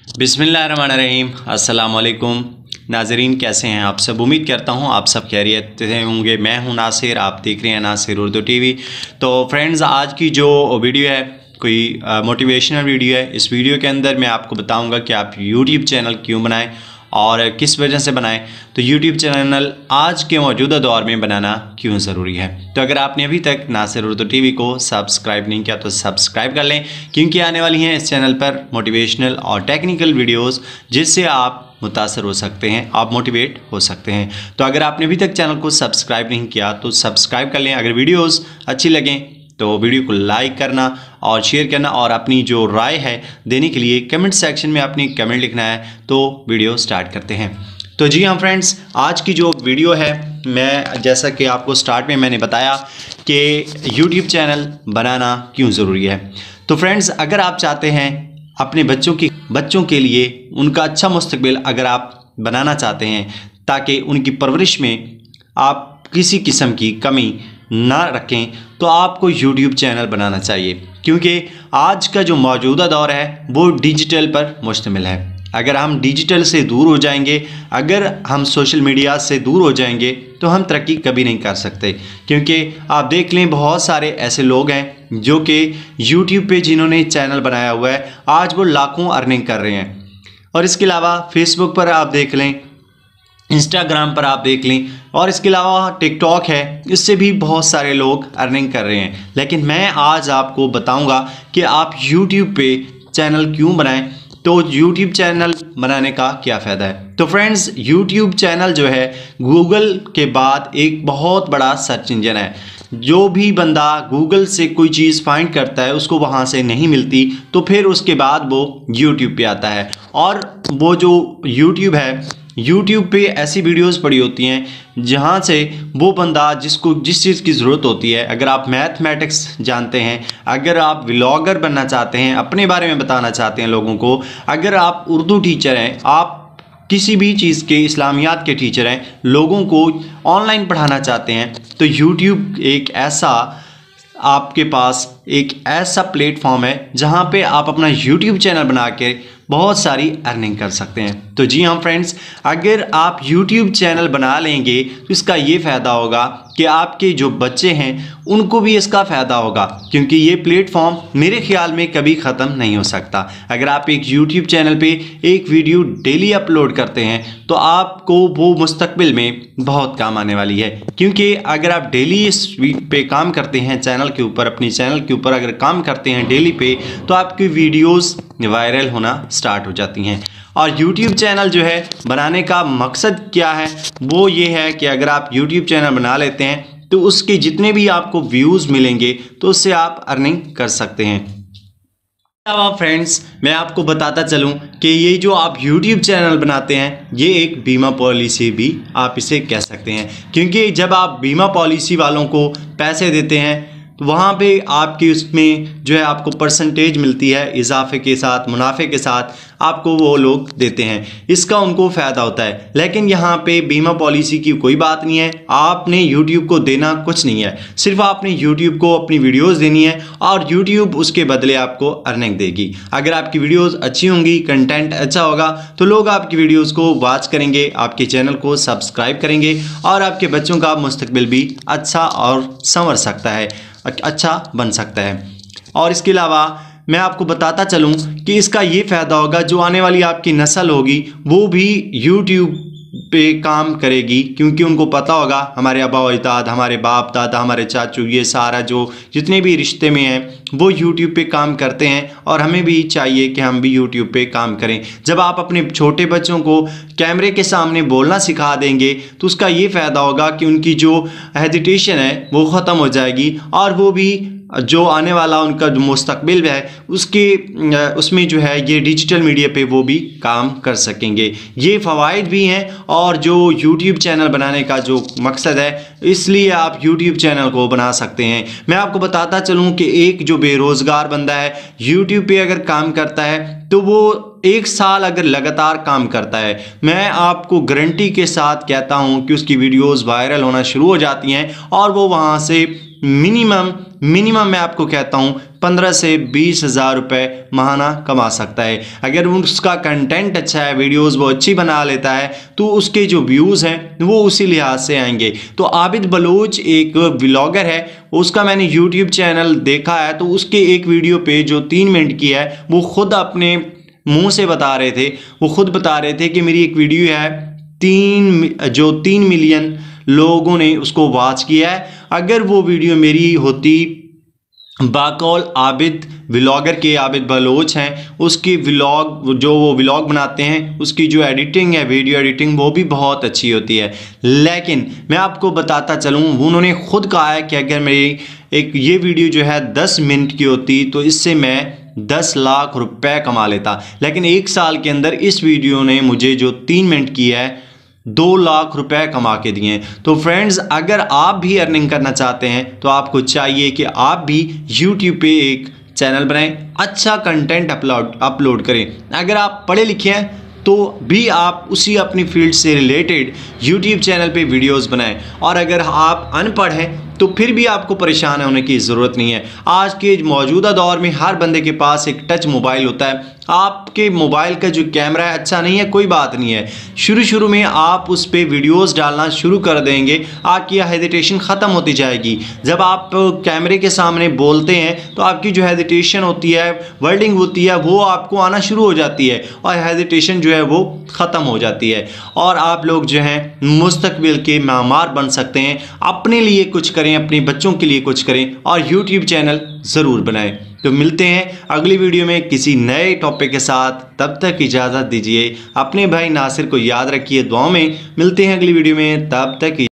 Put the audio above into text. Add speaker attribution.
Speaker 1: बिस्मिल्लाहिर्रहमानिर्रहीम। अस्सलाम वालेकुम नाज़रीन, कैसे हैं आप सब? उम्मीद करता हूं आप सब खैरियत से होंगे। मैं हूं नासिर, आप देख रहे हैं नासिर उर्दू टीवी। तो फ्रेंड्स, आज की जो वीडियो है कोई मोटिवेशनल वीडियो है। इस वीडियो के अंदर मैं आपको बताऊंगा कि आप यूट्यूब चैनल क्यों बनाएं और किस वजह से बनाएं। तो यूट्यूब चैनल आज के मौजूदा दौर में बनाना क्यों ज़रूरी है। तो अगर आपने अभी तक नासिर उर्दू टीवी को सब्सक्राइब नहीं किया तो सब्सक्राइब कर लें, क्योंकि आने वाली हैं इस चैनल पर मोटिवेशनल और टेक्निकल वीडियोस जिससे आप मुतासर हो सकते हैं, आप मोटिवेट हो सकते हैं। तो अगर आपने अभी तक चैनल को सब्सक्राइब नहीं किया तो सब्सक्राइब कर लें। अगर वीडियोज़ अच्छी लगें तो वीडियो को लाइक करना और शेयर करना और अपनी जो राय है देने के लिए कमेंट सेक्शन में अपनी कमेंट लिखना है। तो वीडियो स्टार्ट करते हैं। तो जी हाँ फ्रेंड्स, आज की जो वीडियो है, मैं जैसा कि आपको स्टार्ट में मैंने बताया कि यूट्यूब चैनल बनाना क्यों ज़रूरी है। तो फ्रेंड्स, अगर आप चाहते हैं अपने बच्चों के लिए उनका अच्छा मुस्तकबिल अगर आप बनाना चाहते हैं ताकि उनकी परवरिश में आप किसी किस्म की कमी ना रखें, तो आपको यूट्यूब चैनल बनाना चाहिए। क्योंकि आज का जो मौजूदा दौर है वो डिजिटल पर मुश्तमिल है। अगर हम डिजिटल से दूर हो जाएंगे, अगर हम सोशल मीडिया से दूर हो जाएंगे तो हम तरक्की कभी नहीं कर सकते। क्योंकि आप देख लें, बहुत सारे ऐसे लोग हैं जो कि यूट्यूब पे जिन्होंने चैनल बनाया हुआ है, आज वो लाखों अर्निंग कर रहे हैं। और इसके अलावा फेसबुक पर आप देख लें, इंस्टाग्राम पर आप देख लें, और इसके अलावा टिकटॉक है, इससे भी बहुत सारे लोग अर्निंग कर रहे हैं। लेकिन मैं आज आपको बताऊंगा कि आप यूट्यूब पे चैनल क्यों बनाएं, तो यूट्यूब चैनल बनाने का क्या फ़ायदा है। तो फ्रेंड्स, यूट्यूब चैनल जो है गूगल के बाद एक बहुत बड़ा सर्च इंजन है। जो भी बंदा गूगल से कोई चीज़ फाइंड करता है उसको वहाँ से नहीं मिलती, तो फिर उसके बाद वो यूट्यूब पे आता है। और वो जो यूट्यूब है, यूट्यूब पे ऐसी वीडियोस पड़ी होती हैं जहाँ से वो बंदा जिसको जिस चीज़ की ज़रूरत होती है, अगर आप मैथमेटिक्स जानते हैं, अगर आप व्लॉगर बनना चाहते हैं, अपने बारे में बताना चाहते हैं लोगों को, अगर आप उर्दू टीचर हैं, आप किसी भी चीज़ के इस्लामियात के टीचर हैं, लोगों को ऑनलाइन पढ़ाना चाहते हैं, तो यूट्यूब एक ऐसा आपके पास एक ऐसा प्लेटफॉर्म है जहाँ पे आप अपना यूट्यूब चैनल बना के बहुत सारी अर्निंग कर सकते हैं। तो जी हाँ फ्रेंड्स, अगर आप यूट्यूब चैनल बना लेंगे तो इसका ये फ़ायदा होगा कि आपके जो बच्चे हैं उनको भी इसका फ़ायदा होगा, क्योंकि ये प्लेटफॉर्म मेरे ख्याल में कभी ख़त्म नहीं हो सकता। अगर आप एक यूट्यूब चैनल पे एक वीडियो डेली अपलोड करते हैं तो आपको वो मुस्तकबिल में बहुत काम आने वाली है। क्योंकि अगर आप डेली इस पे काम करते हैं, चैनल के ऊपर, अपनी चैनल के ऊपर अगर काम करते हैं डेली पे, तो आपकी वीडियोस वायरल होना स्टार्ट हो जाती हैं। और यूट्यूब चैनल जो है बनाने का मकसद क्या है, वो ये है कि अगर आप यूट्यूब चैनल बना लेते हैं तो उसके जितने भी आपको व्यूज़ मिलेंगे तो उससे आप अर्निंग कर सकते हैं। अब फ्रेंड्स, मैं आपको बताता चलूं कि ये जो आप YouTube चैनल बनाते हैं ये एक बीमा पॉलिसी भी आप इसे कह सकते हैं। क्योंकि जब आप बीमा पॉलिसी वालों को पैसे देते हैं तो वहाँ पे आपकी उसमें जो है आपको परसेंटेज मिलती है, इजाफे के साथ, मुनाफे के साथ आपको वो लोग देते हैं, इसका उनको फ़ायदा होता है। लेकिन यहाँ पे बीमा पॉलिसी की कोई बात नहीं है, आपने YouTube को देना कुछ नहीं है, सिर्फ आपने YouTube को अपनी वीडियोस देनी है और YouTube उसके बदले आपको अर्निंग देगी। अगर आपकी वीडियोस अच्छी होंगी, कंटेंट अच्छा होगा, तो लोग आपकी वीडियोस को वॉच करेंगे, आपके चैनल को सब्सक्राइब करेंगे और आपके बच्चों का मुस्तकबिल भी अच्छा और संवर सकता है, अच्छा बन सकता है। और इसके अलावा मैं आपको बताता चलूं कि इसका ये फ़ायदा होगा, जो आने वाली आपकी नस्ल होगी वो भी यूट्यूब पे काम करेगी। क्योंकि उनको पता होगा हमारे आबा अजदाद, हमारे बाप दादा, हमारे चाचू, ये सारा जो जितने भी रिश्ते में हैं वो यूट्यूब पे काम करते हैं, और हमें भी चाहिए कि हम भी यूट्यूब पे काम करें। जब आप अपने छोटे बच्चों को कैमरे के सामने बोलना सिखा देंगे तो उसका ये फ़ायदा होगा कि उनकी जो हेजिटेशन है वो ख़त्म हो जाएगी, और वो भी जो आने वाला उनका जो मुस्तकबिल है उसमें जो है ये डिजिटल मीडिया पे वो भी काम कर सकेंगे। ये फ़वाइद भी हैं, और जो यूट्यूब चैनल बनाने का जो मकसद है, इसलिए आप यूट्यूब चैनल को बना सकते हैं। मैं आपको बताता चलूँ कि एक जो बेरोज़गार बंदा है यूट्यूब पे अगर काम करता है तो वो 1 साल अगर लगातार काम करता है, मैं आपको गारंटी के साथ कहता हूं कि उसकी वीडियोस वायरल होना शुरू हो जाती हैं और वो वहां से मिनिमम मैं आपको कहता हूँ 15 से 20 हज़ार रुपये महाना कमा सकता है। अगर उसका कंटेंट अच्छा है, वीडियोस वो अच्छी बना लेता है, तो उसके जो व्यूज़ हैं वो उसी लिहाज से आएंगे। तो आबिद बलूच एक व्लॉगर है, उसका मैंने यूट्यूब चैनल देखा है, तो उसके एक वीडियो पे जो 3 मिनट की है वो खुद अपने मुंह से बता रहे थे, वो खुद बता रहे थे कि मेरी एक वीडियो है 3 मिलियन लोगों ने उसको वॉच किया है। अगर वो वीडियो मेरी होती बाकौल आबिद व्लॉगर के, आबिद बलोच हैं, उसकी व्लॉग जो वो व्लॉग बनाते हैं उसकी जो एडिटिंग है, वीडियो एडिटिंग, वो भी बहुत अच्छी होती है। लेकिन मैं आपको बताता चलूँ, उन्होंने खुद कहा है कि अगर मेरी एक ये वीडियो जो है 10 मिनट की होती तो इससे मैं 10 लाख रुपए कमा लेता। लेकिन 1 साल के अंदर इस वीडियो ने मुझे जो 3 मिनट की है 2 लाख रुपए कमा के दिए हैं। तो फ्रेंड्स, अगर आप भी अर्निंग करना चाहते हैं तो आपको चाहिए कि आप भी यूट्यूब पे एक चैनल बनाएं, अच्छा कंटेंट अपलोड करें। अगर आप पढ़े लिखे हैं तो भी आप उसी अपनी फील्ड से रिलेटेड यूट्यूब चैनल पे वीडियोस बनाएं, और अगर आप अनपढ़ हैं तो फिर भी आपको परेशान होने की ज़रूरत नहीं है। आज के मौजूदा दौर में हर बंदे के पास एक टच मोबाइल होता है। आपके मोबाइल का जो कैमरा है अच्छा नहीं है, कोई बात नहीं है, शुरू में आप उस पर वीडियोस डालना शुरू कर देंगे, आपकी हेजिटेशन ख़त्म होती जाएगी। जब आप कैमरे के सामने बोलते हैं तो आपकी जो हेजिटेशन होती है, वर्डिंग होती है, वो आपको आना शुरू हो जाती है और हेजिटेशन जो है वो ख़त्म हो जाती है, और आप लोग जो हैं मुस्तकबिल के मामार बन सकते हैं। अपने लिए कुछ करें, अपने बच्चों के लिए कुछ करें और यूट्यूब चैनल ज़रूर बनाएं। तो मिलते हैं अगली वीडियो में किसी नए टॉपिक के साथ, तब तक इजाज़त दीजिए। अपने भाई नासिर को याद रखिए दुआओं में। मिलते हैं अगली वीडियो में, तब तक